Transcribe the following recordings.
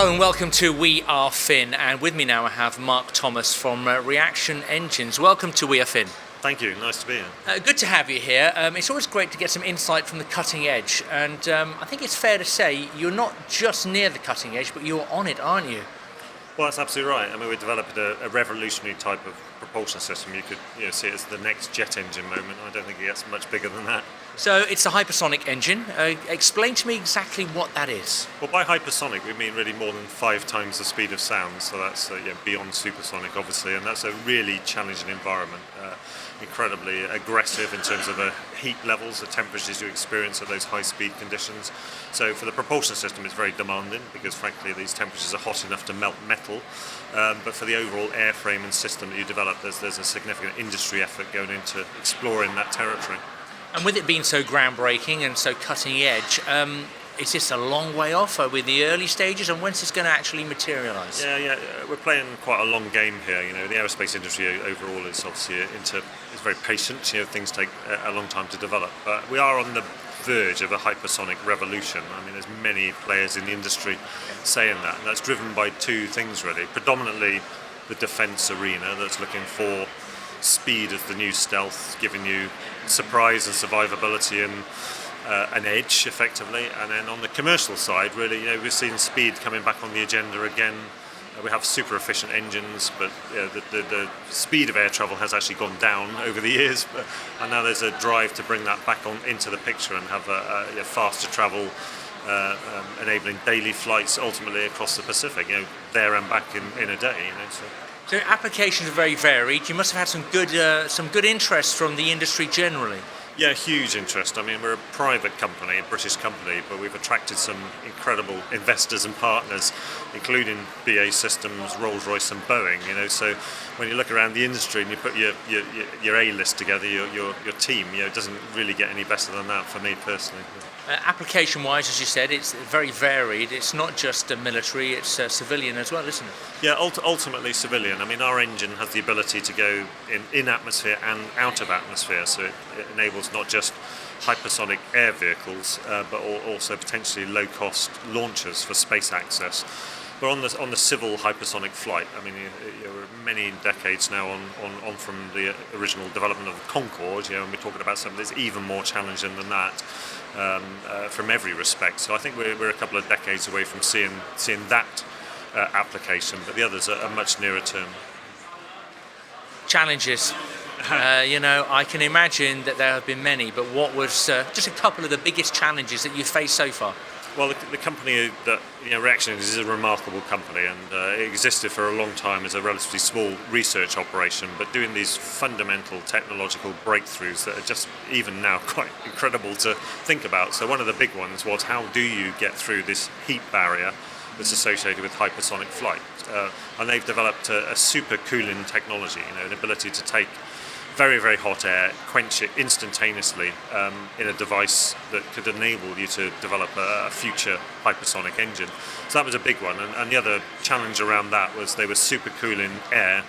Hello and welcome to We Are Fin, and with me now I have Mark Thomas from Reaction Engines. Welcome to We Are Fin. Thank you, nice to be here. Good to have you here. It's always great to get some insight from the cutting edge, and I think it's fair to say you're not just near the cutting edge, but you're on it, aren't you? Well, that's absolutely right. I mean, we developed a revolutionary type of propulsion system. You could see it as the next jet engine moment. I don't think it gets much bigger than that. So it's the hypersonic engine. Explain to me exactly what that is. Well, by hypersonic, we mean really more than 5 times the speed of sound. So that's beyond supersonic, obviously, and that's a really challenging environment. Incredibly aggressive in terms of the heat levels, the temperatures you experience at those high speed conditions. So for the propulsion system it's very demanding because frankly these temperatures are hot enough to melt metal, but for the overall airframe and system that you develop there's a significant industry effort going into exploring that territory. And with it being so groundbreaking and so cutting edge, is this a long way off? Are we in the early stages, and when's this going to actually materialise? Yeah, we're playing quite a long game here. The aerospace industry overall is obviously is very patient. Things take a long time to develop, but we are on the verge of a hypersonic revolution. I mean, there's many players in the industry saying that, and that's driven by 2 things really. Predominantly, the defence arena that's looking for speed as the new stealth, giving you surprise and survivability and an edge effectively. And then on the commercial side really, we've seen speed coming back on the agenda again. We have super efficient engines, but the speed of air travel has actually gone down over the years, and now there's a drive to bring that back on into the picture and have a faster travel, enabling daily flights ultimately across the Pacific, there and back in a day. So applications are very varied. You must have had some good interest from the industry generally. Yeah, huge interest. I mean, we're a private company, a British company, but we've attracted some incredible investors and partners, including BAE Systems, Rolls-Royce and Boeing. So when you look around the industry and you put your A-list together, your team, it doesn't really get any better than that for me personally. Application-wise, as you said, it's very varied. It's not just military, it's civilian as well, isn't it? Yeah, ultimately civilian. I mean, our engine has the ability to go in atmosphere and out of atmosphere, so it enables not just hypersonic air vehicles, but also potentially low-cost launchers for space access. But on the civil hypersonic flight, I mean, we're many decades now on from the original development of the Concorde, and we're talking about something that's even more challenging than that from every respect. So I think we're a couple of decades away from seeing that application, but the others are much nearer term. Challenges. I can imagine that there have been many, but what was just a couple of the biggest challenges that you've faced so far? Well, the company that Reaction is a remarkable company, and it existed for a long time as a relatively small research operation, but doing these fundamental technological breakthroughs that are just even now quite incredible to think about. So one of the big ones was, how do you get through this heat barrier that's associated with hypersonic flight? And they've developed a super cooling technology, an ability to take very, very hot air, quench it instantaneously in a device that could enable you to develop a future hypersonic engine. So that was a big one, and the other challenge around that was they were super cooling air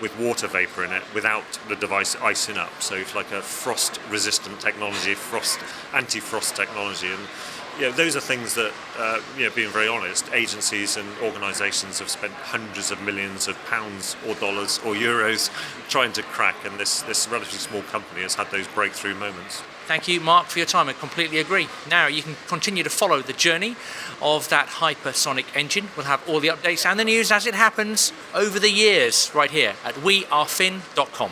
with water vapor in it without the device icing up. So it's like a frost resistant technology, anti-frost technology, and those are things that, being very honest, agencies and organisations have spent hundreds of millions of pounds or dollars or euros trying to crack, and this relatively small company has had those breakthrough moments. Thank you, Mark, for your time. I completely agree. Now you can continue to follow the journey of that hypersonic engine. We'll have all the updates and the news as it happens over the years right here at wearefin.com.